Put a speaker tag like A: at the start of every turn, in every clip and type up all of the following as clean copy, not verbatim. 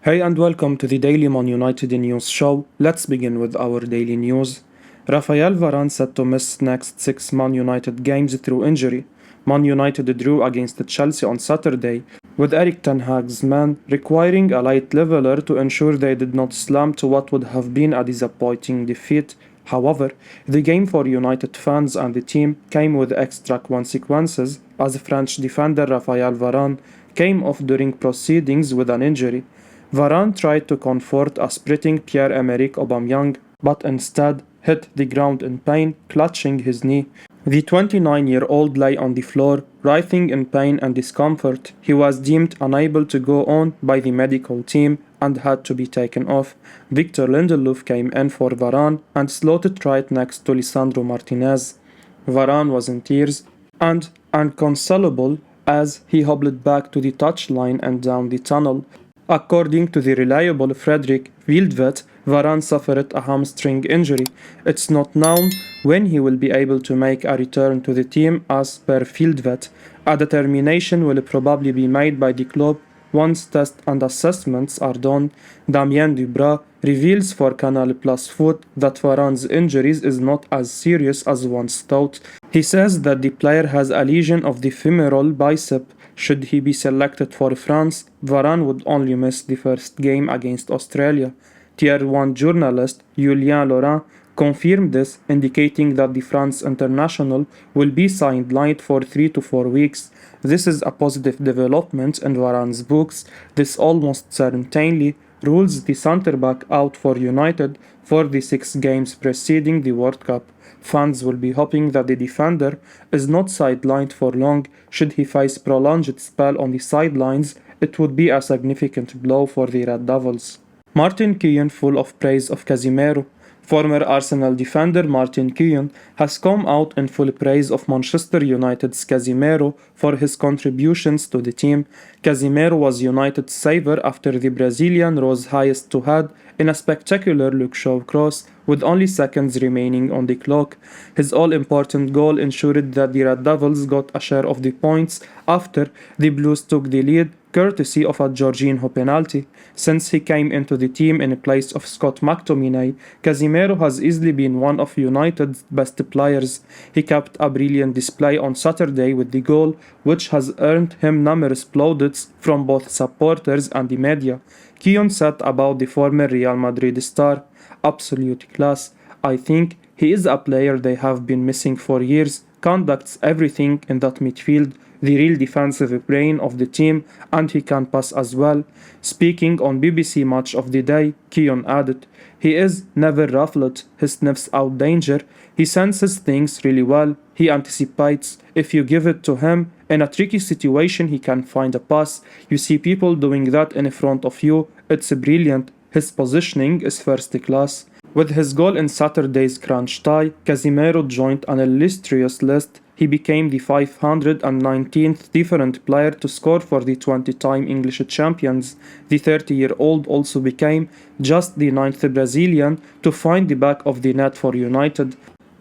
A: Hey and welcome to the Daily Man United News Show. Let's begin with our daily news. Raphael Varane set to miss next 6 Man United games through injury. Man United drew against Chelsea on Saturday, with Erik ten Hag's men requiring a light leveler to ensure they did not slam to what would have been a disappointing defeat. However, the game for United fans and the team came with extra consequences as French defender Raphael Varane came off during proceedings with an injury. Varane tried to comfort a sprinting Pierre-Emerick Aubameyang, but instead hit the ground in pain, clutching his knee. The 29-year-old lay on the floor, writhing in pain and discomfort. He was deemed unable to go on by the medical team and had to be taken off. Victor Lindelof came in for Varane and slotted right next to Lisandro Martinez. Varane was in tears and inconsolable as he hobbled back to the touchline and down the tunnel. According to the reliable Frederick Wildvet, Varane suffered a hamstring injury. It's not known when he will be able to make a return to the team as per Wildvet. A determination will probably be made by the club once tests and assessments are done. Damien Dubras reveals for Canal Plus Foot that Varane's injuries is not as serious as once thought. He says that the player has a lesion of the femoral bicep. Should he be selected for France, Varane would only miss the first game against Australia. Tier 1 journalist Julien Laurent confirmed this, indicating that the France international will be sidelined for 3 to 4 weeks. This is a positive development in Varane's books. This almost certainly rules the centre-back out for United for the 6 games preceding the World Cup. Fans will be hoping that the defender is not sidelined for long. Should he face prolonged spell on the sidelines, it would be a significant blow for the Red Devils. Martin Keown full of praise of Casemiro. Former Arsenal defender Martin Keown has come out in full praise of Manchester United's Casemiro for his contributions to the team. Casemiro was United's saver after the Brazilian rose highest to head in a spectacular Luke Shaw cross with only seconds remaining on the clock. His all-important goal ensured that the Red Devils got a share of the points after the Blues took the lead courtesy of a Jorginho penalty. Since he came into the team in place of Scott McTominay, Casemiro has easily been one of United's best players. He kept a brilliant display on Saturday with the goal, which has earned him numerous plaudits from both supporters and the media. Keown said about the former Real Madrid star, "Absolute class. I think he is a player they have been missing for years, conducts everything in that midfield, the real defensive brain of the team, and he can pass as well." Speaking on BBC Match of the Day, Keown added, "He is never ruffled, he sniffs out danger, he senses things really well, he anticipates. If you give it to him, in a tricky situation he can find a pass. You see people doing that in front of you, it's brilliant. His positioning is first class." With his goal in Saturday's crunch tie, Casemiro joined an illustrious list. He became the 519th different player to score for the 20-time English champions. The 30-year-old also became just the 9th Brazilian to find the back of the net for United.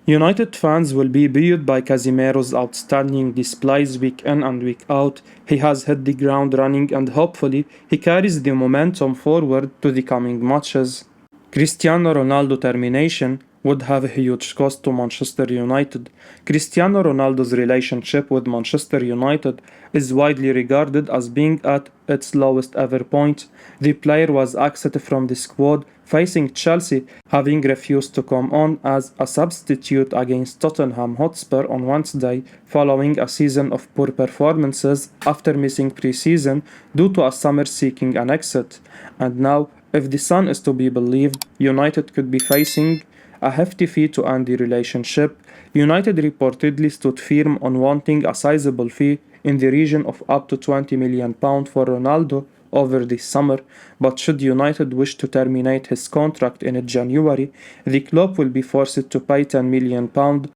A: United fans will be buoyed by Casemiro's outstanding displays week in and week out. He has hit the ground running and hopefully he carries the momentum forward to the coming matches. Cristiano Ronaldo termination would have a huge cost to Manchester United. Cristiano Ronaldo's relationship with Manchester United is widely regarded as being at its lowest ever point. The player was axed from the squad facing Chelsea, having refused to come on as a substitute against Tottenham Hotspur on Wednesday, following a season of poor performances after missing pre-season due to a summer seeking an exit. And now, if the Sun is to be believed, United could be facing a hefty fee to end the relationship. United reportedly stood firm on wanting a sizable fee in the region of up to £20 million for Ronaldo over this summer, but should United wish to terminate his contract in January, the club will be forced to pay £10 million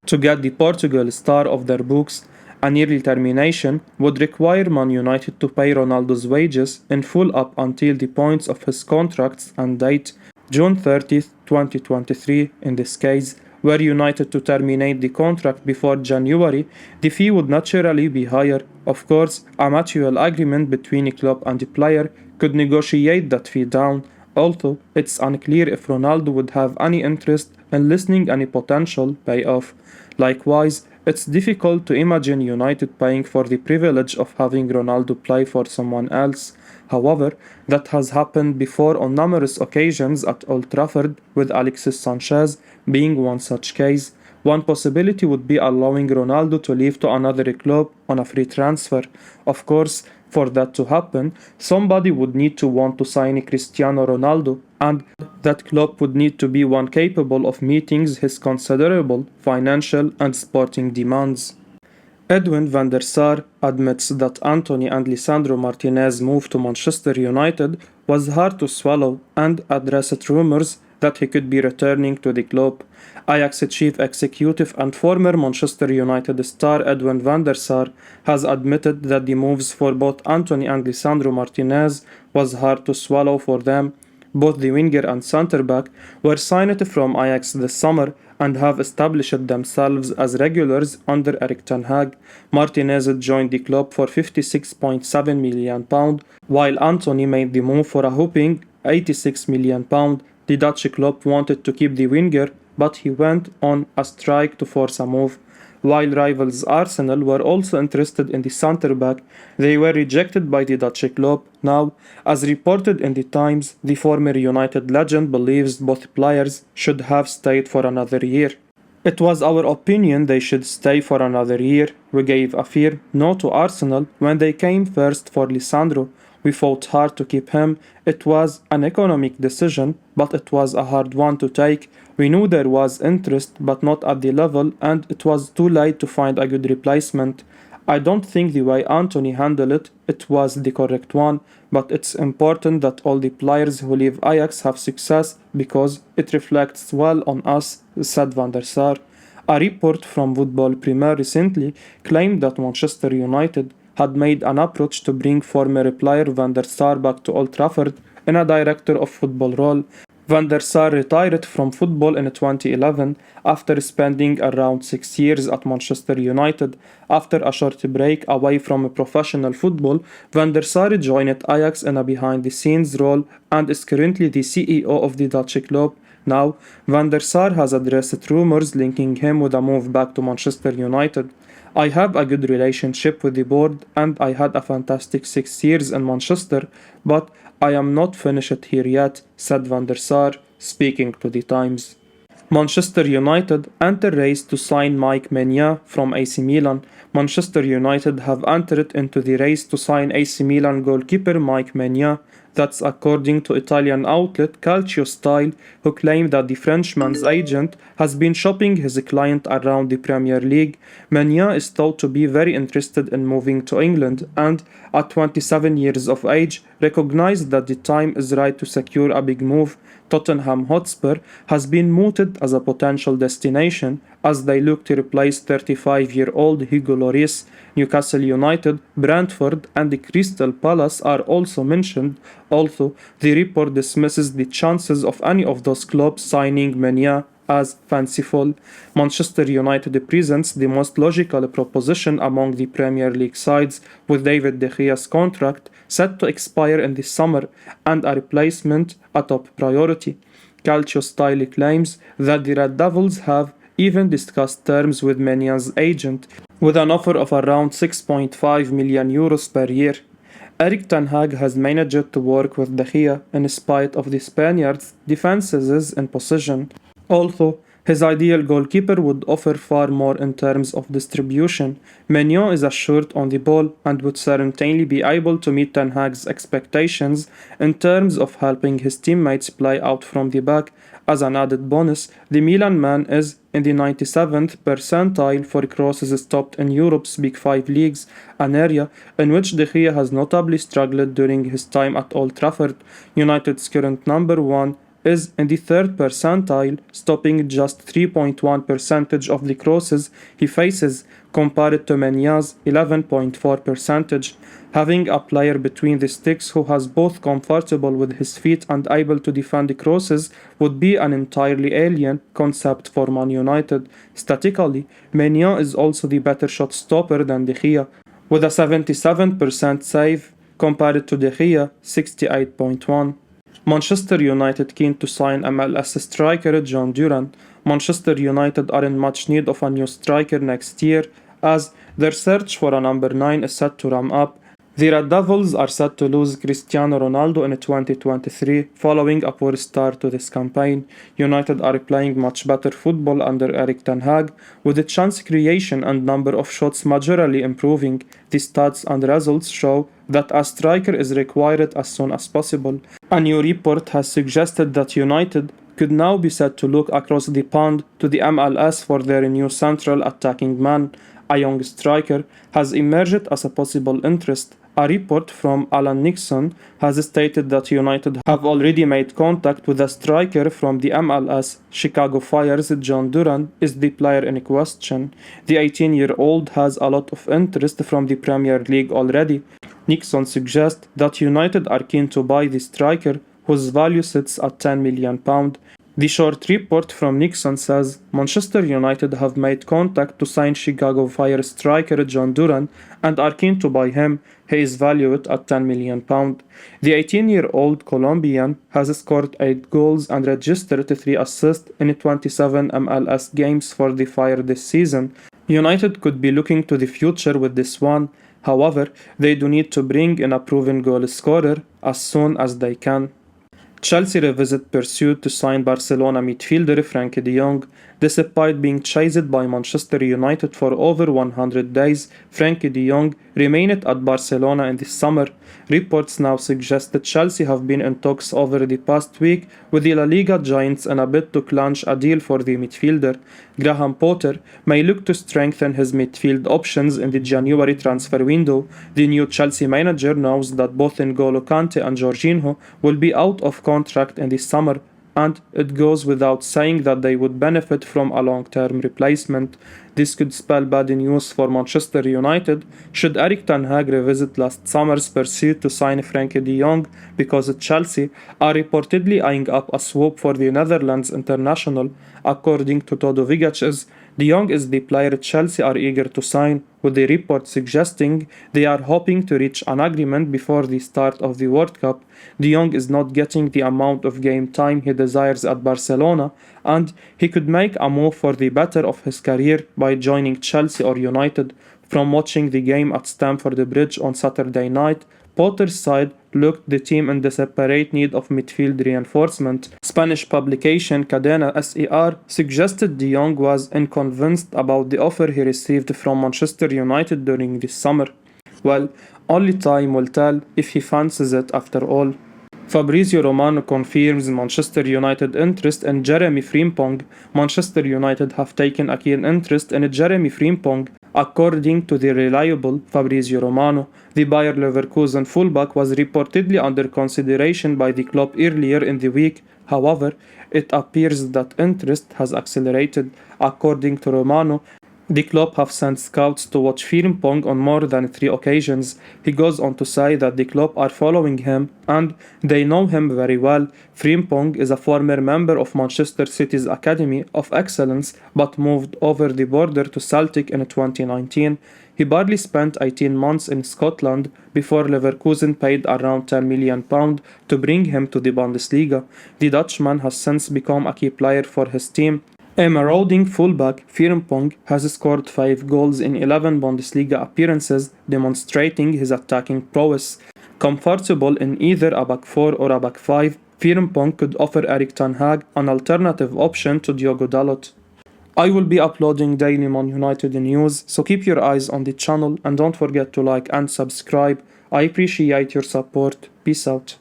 A: to get the Portugal star off their books. An early termination would require Man United to pay Ronaldo's wages in full up until the points of his contract's end date, June 30th, 2023. In this case, were United to terminate the contract before January, the fee would naturally be higher. Of course, a mutual agreement between club and the player could negotiate that fee down, although it's unclear if Ronaldo would have any interest in listening any potential payoff. Likewise, it's difficult to imagine United paying for the privilege of having Ronaldo play for someone else. However, that has happened before on numerous occasions at Old Trafford, with Alexis Sanchez being one such case. One possibility would be allowing Ronaldo to leave to another club on a free transfer. Of course, for that to happen, somebody would need to want to sign Cristiano Ronaldo, and that club would need to be one capable of meeting his considerable financial and sporting demands. Edwin Van Der Sar admits that Antony and Lisandro Martinez move to Manchester United was hard to swallow and addressed rumours that he could be returning to the club. Ajax chief executive and former Manchester United star Edwin Van Der Sar has admitted that the moves for both Antony and Lisandro Martinez was hard to swallow for them. Both the winger and centre-back were signed from Ajax this summer and have established themselves as regulars under Erik ten Hag. Martinez joined the club for £56.7 million, while Antony made the move for a whopping £86 million. The Dutch club wanted to keep the winger, but he went on a strike to force a move. While rivals Arsenal were also interested in the centre-back, they were rejected by the Dutch club. Now, as reported in the Times, the former United legend believes both players should have stayed for another year. It was our opinion they should stay for another year. We gave a firm no to Arsenal when they came first for Lisandro. We fought hard to keep him. It was an economic decision, but it was a hard one to take. We knew there was interest, but not at the level, and it was too late to find a good replacement. I don't think the way Antony handled it was the correct one, but it's important that all the players who leave Ajax have success because it reflects well on us, said Van Der Sar. A report from Football Premier recently claimed that Manchester United had made an approach to bring former player Van Der Sar back to Old Trafford in a director of football role. Van Der Sar retired from football in 2011 after spending around 6 years at Manchester United. After a short break away from professional football, Van Der Sar joined Ajax in a behind-the-scenes role and is currently the CEO of the Dutch club. Now, Van Der Sar has addressed rumours linking him with a move back to Manchester United. I have a good relationship with the board and I had a fantastic 6 years in Manchester, but I am not finished here yet, said Van Der Sar, speaking to the Times. Manchester United enter race to sign Mike Maignan from AC Milan. Manchester United have entered into the race to sign AC Milan goalkeeper Mike Maignan. That's according to Italian outlet Calcio Style, who claim that the Frenchman's agent has been shopping his client around the Premier League. Maignan is thought to be very interested in moving to England and, at 27 years of age, recognized that the time is right to secure a big move. Tottenham Hotspur has been mooted as a potential destination as they look to replace 35-year-old Hugo Lloris. Newcastle United, Brentford and the Crystal Palace are also mentioned, although the report dismisses the chances of any of those clubs signing Maignan as fanciful. Manchester United presents the most logical proposition among the Premier League sides, with David De Gea's contract set to expire in the summer and a replacement a top priority. Calcio Style claims that the Red Devils have even discussed terms with Maignan's agent, with an offer of around €6.5 million per year. Erik ten Hag has managed to work with De Gea in spite of the Spaniards' defenses in possession, although his ideal goalkeeper would offer far more in terms of distribution. Maignan is assured on the ball and would certainly be able to meet Ten Hag's expectations in terms of helping his teammates play out from the back. As an added bonus, the Milan man is in the 97th percentile for crosses stopped in Europe's Big Five leagues, an area in which De Gea has notably struggled during his time at Old Trafford. United's current number one is in the third percentile, stopping just 3.1% of the crosses he faces compared to Maignan's 11.4%. Having a player between the sticks who has both comfortable with his feet and able to defend the crosses would be an entirely alien concept for Man United. Statistically, Maignan is also the better shot stopper than De Gea, with a 77% save compared to De Gea 68.1. Manchester United keen to sign MLS striker Jhon Durán. Manchester United are in much need of a new striker next year, as their search for a number 9 is set to ramp up. The Red Devils are set to lose Cristiano Ronaldo in 2023 following a poor start to this campaign. United are playing much better football under Erik ten Hag, with the chance creation and number of shots majorly improving. The stats and results show that a striker is required as soon as possible. A new report has suggested that United could now be said to look across the pond to the MLS for their new central attacking man. A young striker has emerged as a possible interest. A report from Alan Nixon has stated that United have already made contact with a striker from the MLS. Chicago Fire's Jhon Durán is the player in question. The 18-year-old has a lot of interest from the Premier League already. Nixon suggests that United are keen to buy the striker, whose value sits at £10 million. The short report from Nixon says Manchester United have made contact to sign Chicago Fire striker Jhon Durán and are keen to buy him. He is valued at £10 million. The 18-year-old Colombian has scored 8 goals and registered 3 assists in 27 MLS games for the Fire this season. United could be looking to the future with this one. However, they do need to bring in a proven goal scorer as soon as they can. Chelsea revisit pursuit to sign Barcelona midfielder Frenkie de Jong. Despite being chased by Manchester United for over 100 days, Frenkie de Jong remained at Barcelona in the summer. Reports now suggest that Chelsea have been in talks over the past week with the La Liga giants in a bid to clinch a deal for the midfielder. Graham Potter may look to strengthen his midfield options in the January transfer window. The new Chelsea manager knows that both N'Golo Kante and Jorginho will be out of contract in the summer, and it goes without saying that they would benefit from a long-term replacement. This could spell bad news for Manchester United should Erik ten Hag revisit last summer's pursuit to sign Frenkie de Jong, because Chelsea are reportedly eyeing up a swap for the Netherlands international. According to Todo Vigaches, de Jong is the player Chelsea are eager to sign, with the report suggesting they are hoping to reach an agreement before the start of the World Cup. De Jong is not getting the amount of game time he desires at Barcelona, and he could make a move for the better of his career by joining Chelsea or United. From watching the game at Stamford Bridge on Saturday night, Potter's side looked the team in desperate need of midfield reinforcement. Spanish publication Cadena SER suggested de Jong was unconvinced about the offer he received from Manchester United during this summer. Well, only time will tell if he fancies it after all. Fabrizio Romano confirms Manchester United interest in Jeremy Frimpong. Manchester United have taken a keen interest in Jeremy Frimpong. According to the reliable Fabrizio Romano, the Bayer Leverkusen fullback was reportedly under consideration by the club earlier in the week. However, it appears that interest has accelerated. According to Romano, the club have sent scouts to watch Frimpong on more than 3 occasions. He goes on to say that the club are following him and they know him very well. Frimpong is a former member of Manchester City's Academy of Excellence but moved over the border to Celtic in 2019. He barely spent 18 months in Scotland before Leverkusen paid around £10 million to bring him to the Bundesliga. The Dutchman has since become a key player for his team. A marauding fullback, Frimpong has scored 5 goals in 11 Bundesliga appearances, demonstrating his attacking prowess. Comfortable in either a back 4 or a back 5, Frimpong could offer Erik ten Hag an alternative option to Diogo Dalot. I will be uploading daily Man United news, so keep your eyes on the channel and don't forget to like and subscribe. I appreciate your support. Peace out.